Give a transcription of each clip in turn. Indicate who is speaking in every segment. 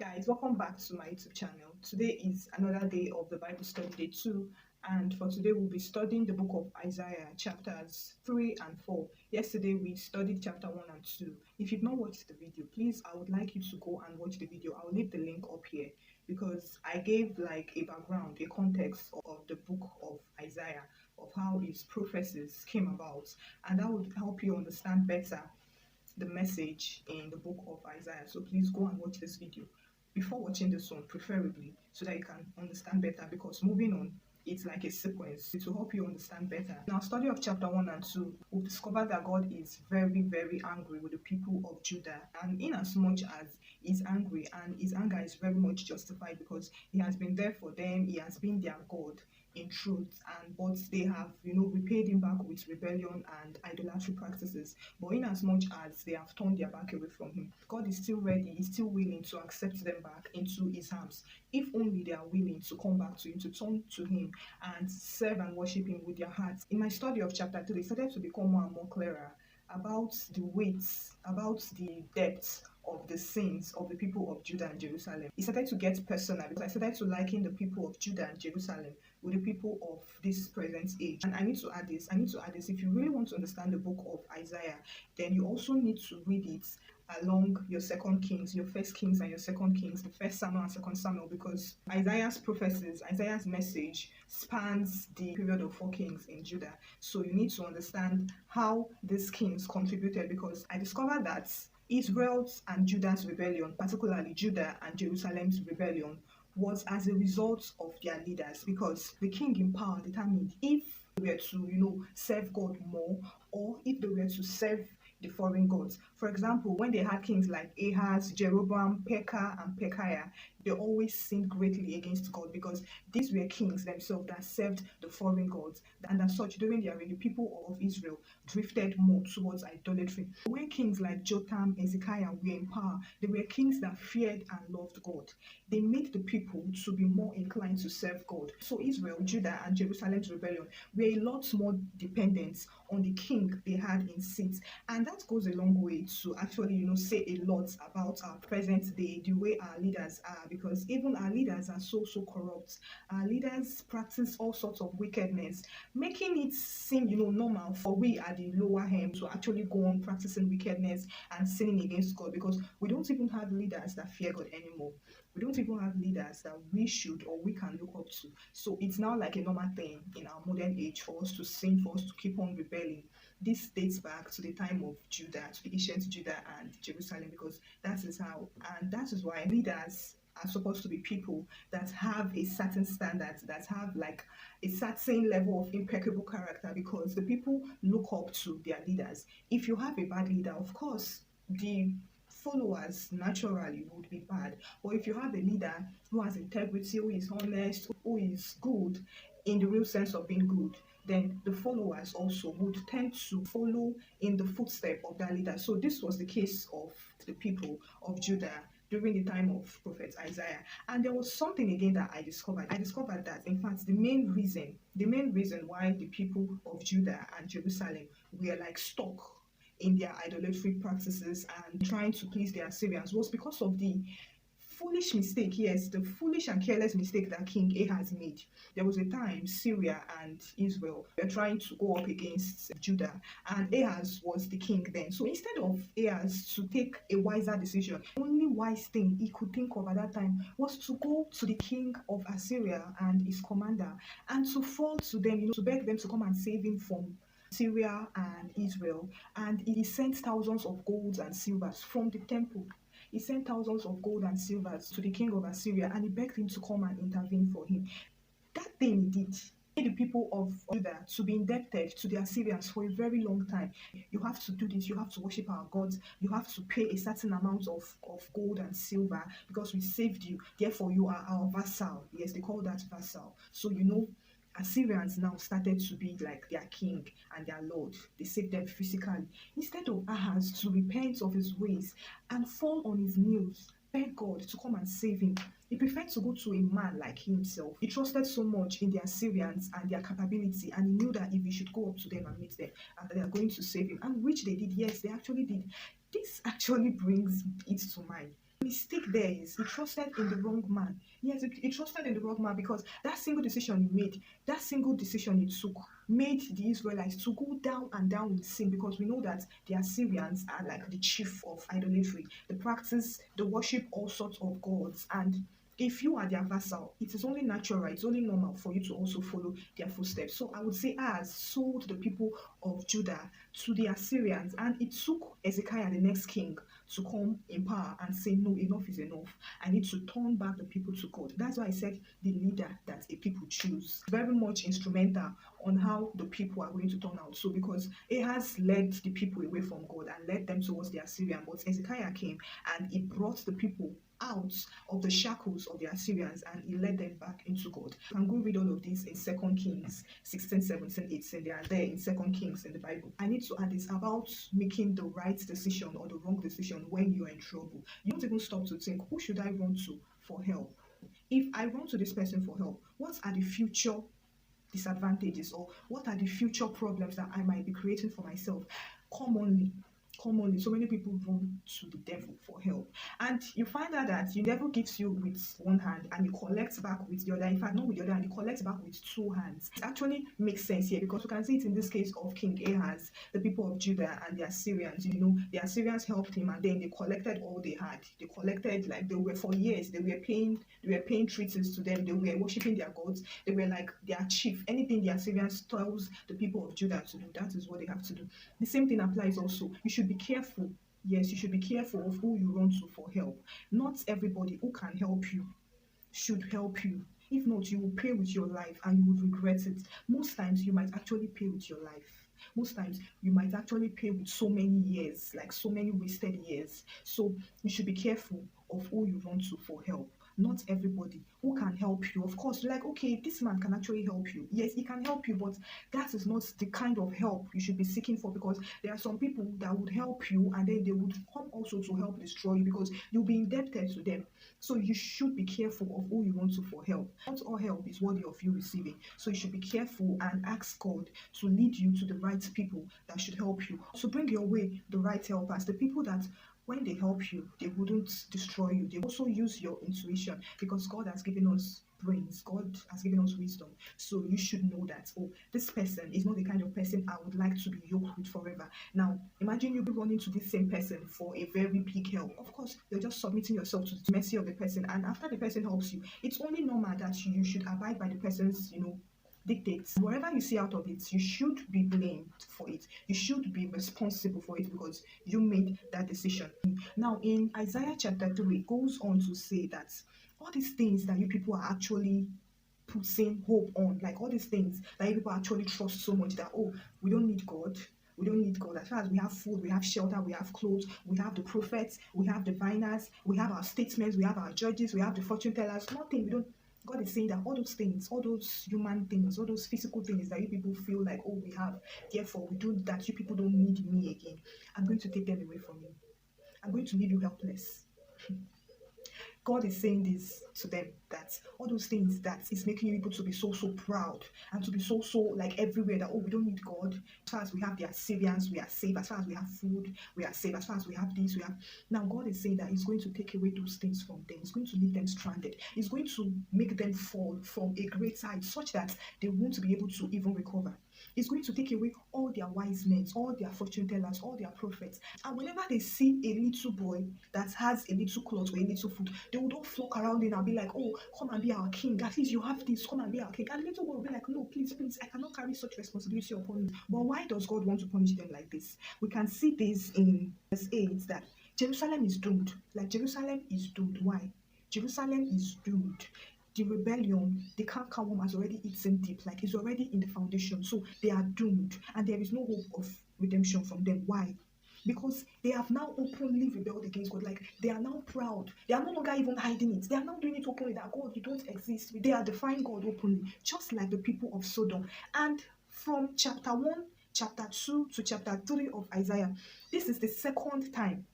Speaker 1: Guys, welcome back to my YouTube channel. Today is another day of the Bible study, day 2, and for today we'll be studying the book of Isaiah, chapters 3 and 4. Yesterday we studied chapter 1 and 2. If you've not watched the video, please, I would like you to go and watch the video. I'll leave the link up here because I gave like a background, a context of the book of Isaiah, of how his prophecies came about, and that would help you understand better the message in the book of Isaiah. So please go and watch this video before watching this one, preferably, so that you can understand better, because moving on, it's like a sequence. It will help you understand better. In our study of chapter 1 and 2, we've discovered that God is very, very angry with the people of Judah. And in as much as he's angry, and his anger is very much justified because he has been there for them, he has been their God in truth, and but they have repaid him back with rebellion and idolatry practices. But in as much as they have turned their back away from him, God is still ready, he's still willing to accept them back into his arms, if only they are willing to come back to him, to turn to him and serve and worship him with their hearts. In my study of chapter 3, it started to become more and more clearer about the weights, about the depth of the sins of the people of Judah and Jerusalem. It started to get personal because I started to liken the people of Judah and Jerusalem with the people of this present age. And I need to add this. If you really want to understand the book of Isaiah, then you also need to read it along your second Kings, your first Kings and your second Kings, the first Samuel and second Samuel, because Isaiah's prophecies, Isaiah's message spans the period of 4 kings in Judah. So you need to understand how these kings contributed, because I discovered that Israel's and Judah's rebellion, particularly Judah and Jerusalem's rebellion, was as a result of their leaders, because the king in power determined if they were to serve God more, or if they were to serve the foreign gods. For example, when they had kings like Ahaz, Jeroboam, Pekah, and Pekahiah, they always sinned greatly against God, because these were kings themselves that served the foreign gods. And as such, during their reign, the people of Israel drifted more towards idolatry. When kings like Jotham and Hezekiah were in power, they were kings that feared and loved God. They made the people to be more inclined to serve God. So Israel, Judah, and Jerusalem's rebellion were a lot more dependent on the king they had in seat. And that goes a long way to actually, say a lot about our present day, the way our leaders are, because even our leaders are so corrupt. Our leaders practice all sorts of wickedness, making it seem, normal for we at the lower end to actually go on practicing wickedness and sinning against God, because we don't even have leaders that fear God anymore. We don't even have leaders that we should or we can look up to. So it's now like a normal thing in our modern age for us to sin, for us to keep on rebelling. This dates back to the time of Judah, to the ancient Judah and Jerusalem, because that is how, and that is why leaders are supposed to be people that have a certain standard, that have like a certain level of impeccable character, because the people look up to their leaders. If you have a bad leader, of course, the followers naturally would be bad. But if you have a leader who has integrity, who is honest, who is good in the real sense of being good, then the followers also would tend to follow in the footsteps of that leader. So this was the case of the people of Judah during the time of Prophet Isaiah. And there was something again that I discovered. I discovered that, in fact, the main reason why the people of Judah and Jerusalem were like stuck in their idolatry practices and trying to please the Assyrians was because of the foolish mistake, yes, the foolish and careless mistake that King Ahaz made. There was a time Syria and Israel were trying to go up against Judah, and Ahaz was the king then. So instead of Ahaz to take a wiser decision, the only wise thing he could think of at that time was to go to the king of Assyria and his commander and to fall to them, to beg them to come and save him from Syria and Israel. And he sent thousands of golds and silvers from the temple. He sent thousands of gold and silvers to the king of Assyria, and he begged him to come and intervene for him. That thing he did made the people of Judah to be indebted to the Assyrians for a very long time. You have to do this, you have to worship our gods, you have to pay a certain amount of gold and silver because we saved you, therefore you are our vassal. Yes, they call that vassal. So Assyrians now started to be like their king and their lord. They saved them physically. Instead of Ahaz to repent of his ways and fall on his knees, beg God to come and save him, he preferred to go to a man like himself. He trusted so much in the Assyrians and their capability, and he knew that if he should go up to them and meet them, and they are going to save him, and which they did. Yes, they actually did. This actually brings it to mind Mistake there is he trusted in the wrong man. Yes, he trusted in the wrong man because that single decision he made, that single decision he took, made the Israelites to go down and down in sin because we know that the Assyrians are like the chief of idolatry. They practice, they worship all sorts of gods, and if you are their vassal, it is only natural, it's only normal for you to also follow their footsteps. So I would say Ahaz sold the people of Judah to the Assyrians, and it took Hezekiah, the next king, to come in power and say, no, enough is enough. I need to turn back the people to God. That's why I said the leader that a people choose. Very much instrumental on how the people are going to turn out. So because Ahaz led the people away from God and led them towards the Assyrian, but Hezekiah came and he brought the people out of the shackles of the Assyrians and he led them back into God. You can go read all of this in 2 Kings 16, 17, 18. They are there in 2 Kings in the Bible. I need to add this about making the right decision or the wrong decision when you're in trouble. You don't even stop to think, who should I run to for help? If I run to this person for help, what are the future disadvantages or what are the future problems that I might be creating for myself? Commonly, so many people run to the devil for help, and you find out that the devil gives you with one hand and you collect back with the other. In fact, not with the other hand, you collect back with two hands. It actually makes sense here because you can see it in this case of King Ahaz, the people of Judah and the Assyrians. You know, the Assyrians helped him and then they collected all they had. They collected, like, they were for years, they were paying treaties to them, they were worshiping their gods, they were like their chief. Anything the Assyrians tells the people of Judah to do, that is what they have to do. The same thing applies also. You should be careful. Yes, you should be careful of who you run to for help. Not everybody who can help you should help you. If not, you will pay with your life and you would regret it. Most times, you might actually pay with your life. Most times, you might actually pay with so many years, like so many wasted years. So, you should be careful of who you run to for help. Not everybody who can help you. Of course, you're like, okay, this man can actually help you. Yes, he can help you, but that is not the kind of help you should be seeking for because there are some people that would help you and then they would come also to help destroy you because you'll be indebted to them. So you should be careful of who you want to for help. Not all help is worthy of you receiving. So you should be careful and ask God to lead you to the right people that should help you. So bring your way the right helpers, the people that when they help you, they wouldn't destroy you. They also use your intuition because God has given us brains. God has given us wisdom. So you should know that, oh, this person is not the kind of person I would like to be yoked with forever. Now, imagine you be running to this same person for a very big help. Of course, you're just submitting yourself to the mercy of the person. And after the person helps you, it's only normal that you should abide by the person's, dictates. Whatever you see out of it, you should be blamed for it. You should be responsible for it because you made that decision. Now, in Isaiah chapter 3, it goes on to say that all these things that you people are actually putting hope on, like all these things that you people actually trust so much that, oh, we don't need God. We don't need God. As far as we have food, we have shelter, we have clothes, we have the prophets, we have the diviners, we have our statesmen, we have our judges, we have the fortune tellers. Nothing. We don't. God is saying that all those things, all those human things, all those physical things that you people feel like, oh, we have, therefore we do that, you people don't need me again. I'm going to take them away from you. I'm going to leave you helpless. God is saying this to them, that all those things that is making you able to be so proud and to be so like everywhere, that, oh, we don't need God. As far as we have the Assyrians, we are safe. As far as we have food, we are safe. As far as we have this, we have. Now God is saying that he's going to take away those things from them. He's going to leave them stranded. He's going to make them fall from a great height such that they won't be able to even recover. He's going to take away all their wise men, all their fortune tellers, all their prophets. And whenever they see a little boy that has a little cloth or a little food, they would all flock around him and be like, oh, come and be our king. At least you have this, come and be our king. And the little boy will be like, no, please, I cannot carry such responsibility upon me. But why does God want to punish them like this? We can see this in verse 8 that Jerusalem is doomed. Like, Jerusalem is doomed. Why? Jerusalem is doomed. The rebellion, the cankerworm has already eaten deep, like it's already in the foundation. So they are doomed and there is no hope of redemption from them. Why? Because they have now openly rebelled against God. Like, they are now proud. They are no longer even hiding it. They are now doing it openly that, God, you don't exist. They are defying God openly, just like the people of Sodom. And from chapter 1, chapter 2 to chapter 3 of Isaiah, this is the second time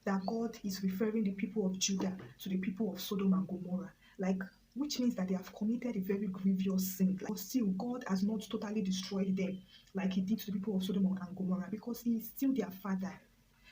Speaker 1: that God is referring the people of Judah to the people of Sodom and Gomorrah. Like, which means that they have committed a very grievous sin. But still, God has not totally destroyed them like he did to the people of Sodom and Gomorrah because he is still their father.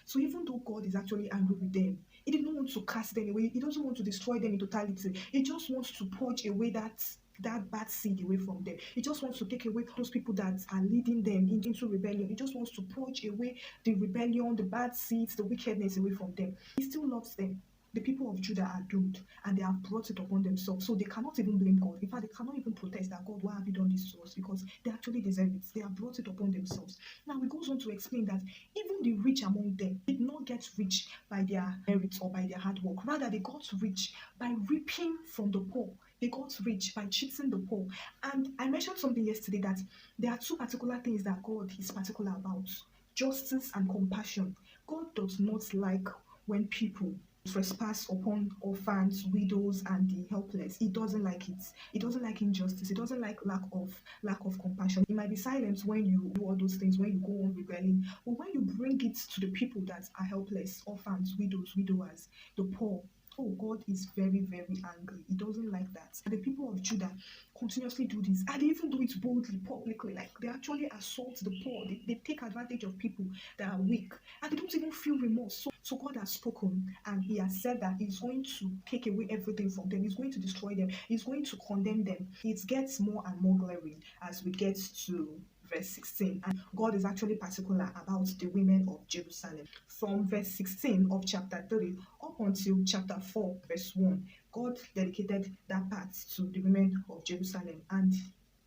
Speaker 1: So even though God is actually angry with them, He did not want to cast them away. He doesn't want to destroy them in totality. He just wants to purge away that bad seed away from them. He just wants to take away those people that are leading them into rebellion. He just wants to purge away the rebellion, the bad seeds, the wickedness away from them. He still loves them. The people of Judah are doomed and they have brought it upon themselves. So they cannot even blame God. In fact, they cannot even protest that, God, why have you done this to us? Because they actually deserve it. They have brought it upon themselves. Now, he goes on to explain that even the rich among them did not get rich by their merit or by their hard work. Rather, they got rich by reaping from the poor. They got rich by cheating the poor. And I mentioned something yesterday that there are two particular things that God is particular about: justice and compassion. God does not like when people trespass upon orphans, widows, and the helpless. He doesn't like it. He doesn't like injustice. He doesn't like lack of compassion. He might be silent when you do all those things, when you go on rebelling, but when you bring it to the people that are helpless, orphans, widows, widowers, the poor, oh, God is very, very angry. He doesn't like that. And the people of Judah continuously do this, and they even do it boldly, publicly. Like, they actually assault the poor. They take advantage of people that are weak, and they don't even feel remorse. So God has spoken, and he has said that he's going to take away everything from them. He's going to destroy them. He's going to condemn them. It gets more and more glaring as we get to verse 16, and God is actually particular about the women of Jerusalem. From verse 16 of chapter 3 up until chapter 4 verse 1, God dedicated that part to the women of Jerusalem, and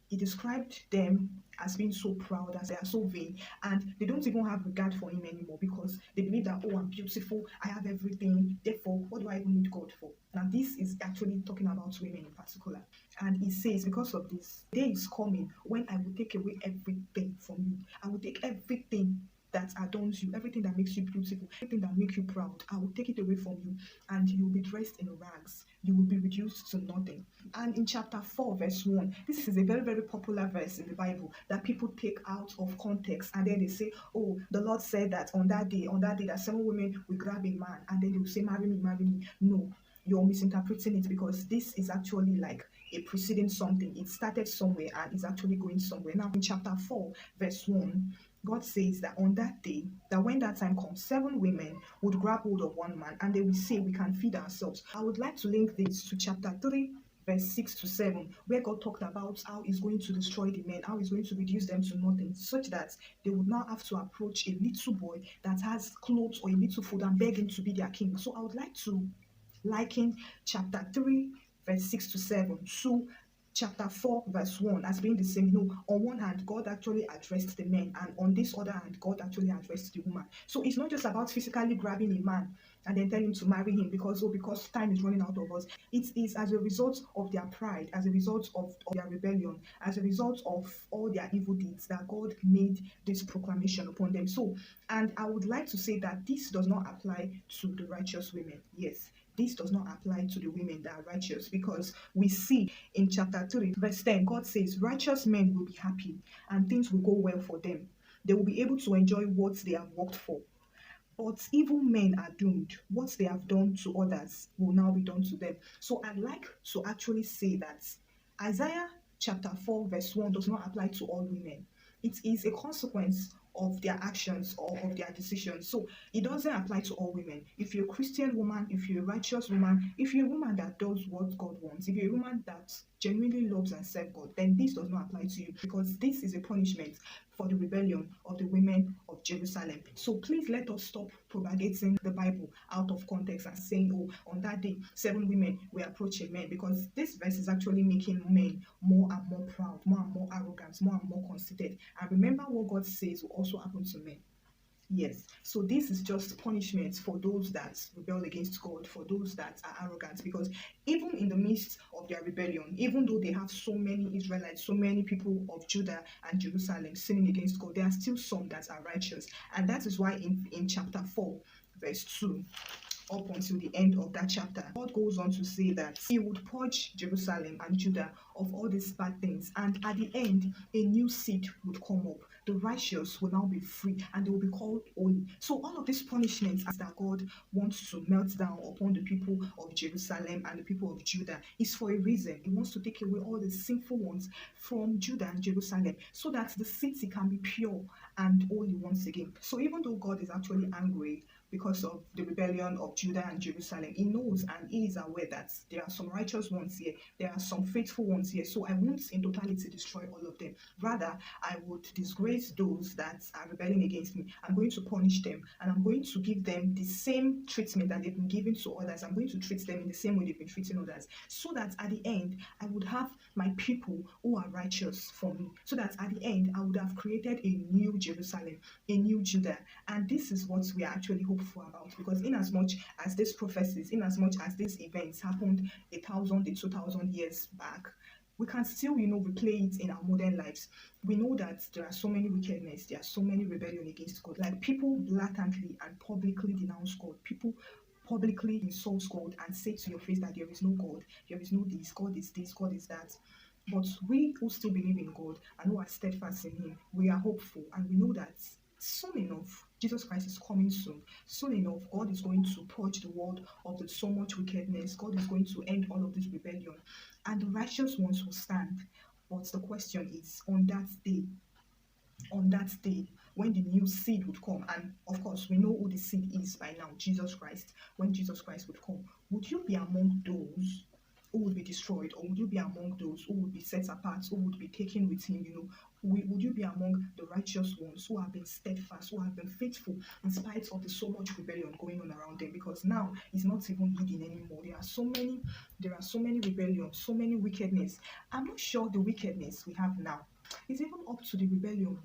Speaker 1: he described them as being so proud, as they are so vain, and they don't even have regard for him anymore, because they believe that, oh, I'm beautiful, I have everything, therefore what do I even need God for? Now this is actually talking about women in particular, and he says, because of this, day is coming when I will take away everything from you. I will take everything that adorns you, everything that makes you beautiful, everything that makes you proud. I will take it away from you, and you will be dressed in rags. You will be reduced to nothing. And in chapter 4 verse 1, this is a very, very popular verse in the Bible that people take out of context, and then they say, oh, the Lord said that on that day that 7 women will grab a man, and then they will say, marry me, marry me. No, you're misinterpreting it, because this is actually like a preceding something. It started somewhere and is actually going somewhere. Now in chapter 4 verse 1, God says that on that day, that when that time comes, 7 women would grab hold of one man, and they will say, we can feed ourselves. I would like to link this to chapter 3 verse 6 to 7, where God talked about how he's going to destroy the men, how he's going to reduce them to nothing, such that they would now have to approach a little boy that has clothes or a little food and beg him to be their king. So I would like to liken chapter 3 verse 6 to 7 to chapter 4 verse 1 as being the same. On one hand, God actually addressed the men, and on this other hand, God actually addressed the woman. So it's not just about physically grabbing a man and then telling him to marry him because time is running out of us. It is as a result of their pride, as a result of their rebellion, as a result of all their evil deeds, that God made this proclamation upon them. So, and I would like to say that this does not apply to the righteous women. Yes, this does not apply to the women that are righteous, because we see in chapter 3 verse 10, God says, righteous men will be happy and things will go well for them. They will be able to enjoy what they have worked for. But evil men are doomed. What they have done to others will now be done to them. So I'd like to actually say that Isaiah chapter 4 verse 1 does not apply to all women. It is a consequence of their actions or of their decisions. So it doesn't apply to all women. If you're a Christian woman, if you're a righteous woman, if you're a woman that does what God wants, if you're a woman that genuinely loves and serves God, then this does not apply to you, because this is a punishment for the rebellion of the women of Jerusalem. So please let us stop propagating the Bible out of context and saying, oh, on that day 7 women will approach a man, because this verse is actually making men more and more proud, more and more arrogant, more and more conceited. And remember what God says will also happen to men. Yes, so this is just punishment for those that rebel against God, for those that are arrogant, because even in the midst of their rebellion, even though they have so many Israelites, so many people of Judah and Jerusalem sinning against God, there are still some that are righteous. And that is why in chapter 4 verse 2 up until the end of that chapter, God goes on to say that he would purge Jerusalem and Judah of all these bad things, and at the end a new seed would come up. The righteous will now be free and they will be called holy. So all of these punishments that God wants to melt down upon the people of Jerusalem and the people of Judah is for a reason. He wants to take away all the sinful ones from Judah and Jerusalem, so that the city can be pure and holy once again. So even though God is actually angry because of the rebellion of Judah and Jerusalem. He knows and he is aware that there are some righteous ones here, there are some faithful ones here. So I won't in totality destroy all of them. Rather, I would disgrace those that are rebelling against me. I'm going to punish them, and I'm going to give them the same treatment that they've been given to others. I'm going to treat them in the same way they've been treating others, so that at the end I would have my people who are righteous for me, so that at the end I would have created a new Jerusalem, a new Judah. And this is what we are actually hopeful about, because in as much as these prophecies, in as much as these events happened 1,000 to 2,000 years back, we can still, replay it in our modern lives. We know that there are so many wickedness, there are so many rebellion against God. Like, people blatantly and publicly denounce God. People publicly insult God and say to your face that there is no God, there is no this, God is that. But we who still believe in God and who are steadfast in Him, we are hopeful, and we know that soon enough, Jesus Christ is coming soon. Soon enough, God is going to purge the world of so much wickedness. God is going to end all of this rebellion, and the righteous ones will stand. But the question is, on that day, when the new seed would come, and of course, we know who the seed is by now, Jesus Christ. When Jesus Christ would come, would you be among those who would be destroyed, or would you be among those who would be set apart, who would be taken with Him? Would you be among the righteous ones who have been steadfast, who have been faithful in spite of the so much rebellion going on around them? Because now it's not even hidden anymore. There are so many rebellions, so many wickedness. I'm not sure the wickedness we have now is even up to the rebellion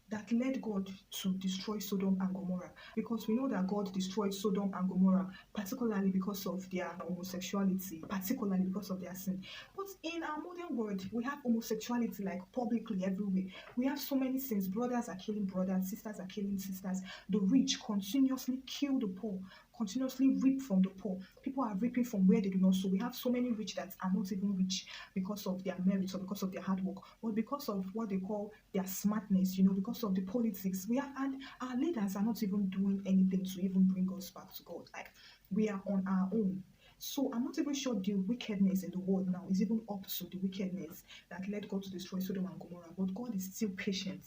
Speaker 1: that led God to destroy Sodom and Gomorrah, because we know that God destroyed Sodom and Gomorrah particularly because of their homosexuality, particularly because of their sin. But in our modern world, we have homosexuality like publicly everywhere. We have so many sins. Brothers are killing brothers, sisters are killing sisters. The rich continuously kill the poor, continuously reap from the poor. People are reaping from where they do not sow. We have so many rich that are not even rich because of their merits or because of their hard work, but because of what they call their smartness, because of the politics. And our leaders are not even doing anything to even bring us back to God. Like, we are on our own. So I'm not even sure the wickedness in the world now is even up to the wickedness that led God to destroy Sodom and Gomorrah. But God is still patient,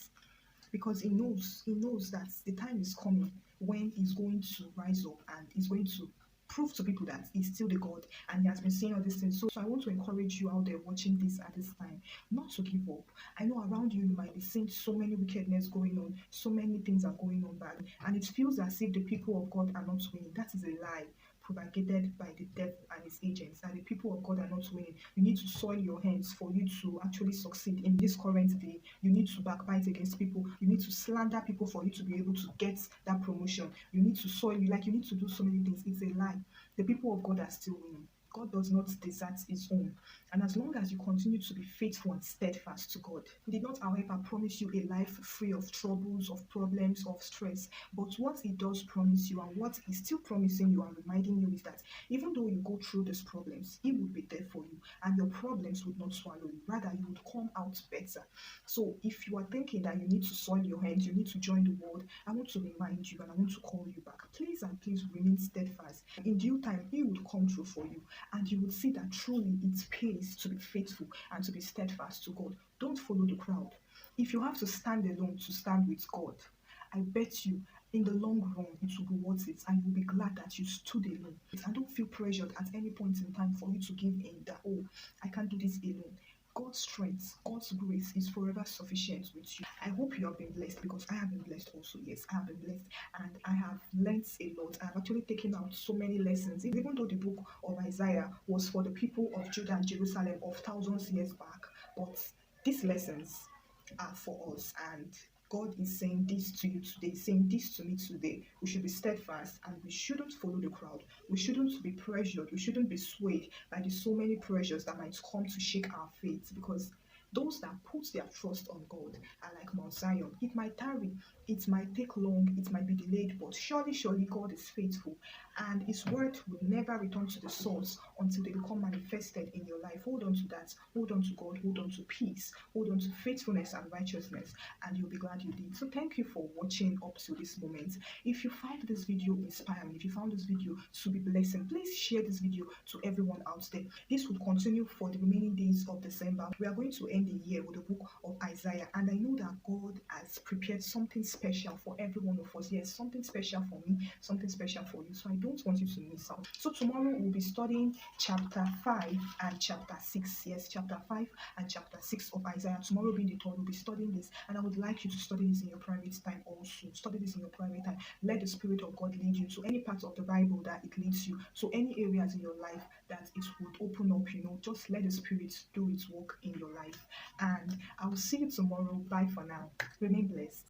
Speaker 1: because He knows that the time is coming when He's going to rise up and He's going to prove to people that He's still the God, and He has been saying all these things. So I want to encourage you out there watching this at this time not to give up. I know around you might be seeing so many wickedness going on, so many things are going on bad, and it feels as if the people of God are not winning. That is a lie propagated by the devil and his agents, that the people of God are not winning. You need to soil your hands for you to actually succeed in this current day. You need to backbite against people. You need to slander people for you to be able to get that promotion. You need to soil, you need to do so many things. It's a lie. The people of God are still winning. God does not desert His own. And as long as you continue to be faithful and steadfast to God, He did not, however, promise you a life free of troubles, of problems, of stress. But what He does promise you, and what He's still promising you and reminding you, is that even though you go through these problems, He will be there for you, and your problems would not swallow you. Rather, you would come out better. So if you are thinking that you need to soil your hands, you need to join the world, I want to remind you and I want to call you back. Please and please remain steadfast. In due time, He would come through for you, and you would see that truly it pays to be faithful and to be steadfast to God. Don't follow the crowd. If you have to stand alone to stand with God, I bet you in the long run it will be worth it, and you'll be glad that you stood alone. And don't feel pressured at any point in time for you to give in that, oh, I can't do this alone. God's strength, God's grace is forever sufficient with you. I hope you have been blessed, because I have been blessed also. Yes, I have been blessed, and I have learned a lot. I have actually taken out so many lessons. Even though the book of Isaiah was for the people of Judah and Jerusalem of thousands years back, but these lessons are for us, and God is saying this to you today, saying this to me today. We should be steadfast, and we shouldn't follow the crowd. We shouldn't be pressured. We shouldn't be swayed by the so many pressures that might come to shake our faith, because those that put their trust on God are like Mount Zion. It might tarry, it might take long, it might be delayed, but surely God is faithful, and His word will never return to the source until they become manifest manifested in your life. Hold on to that. Hold on to God. Hold on to peace. Hold on to faithfulness and righteousness, and you'll be glad you did. So thank you for watching up to this moment. If you found this video inspiring, if you found this video to be blessing, please share this video to everyone out there. This will continue for the remaining days of December. We are going to end the year with the book of Isaiah, and I know that God has prepared something special for every one of us. Yes, something special for me, something special for you. So I don't want you to miss out. So tomorrow we'll be studying chapter 5 and chapter 6. Yes, chapter 5 and chapter 6 of Isaiah. Tomorrow being the third, we'll be studying this, and I would like you to study this in your private time also. Study this in your private time. Let the Spirit of God lead you to any part of the Bible that it leads you, so any areas in your life that it would open up, just let the Spirit do its work in your life. And I will see you tomorrow. Bye for now. Remain blessed.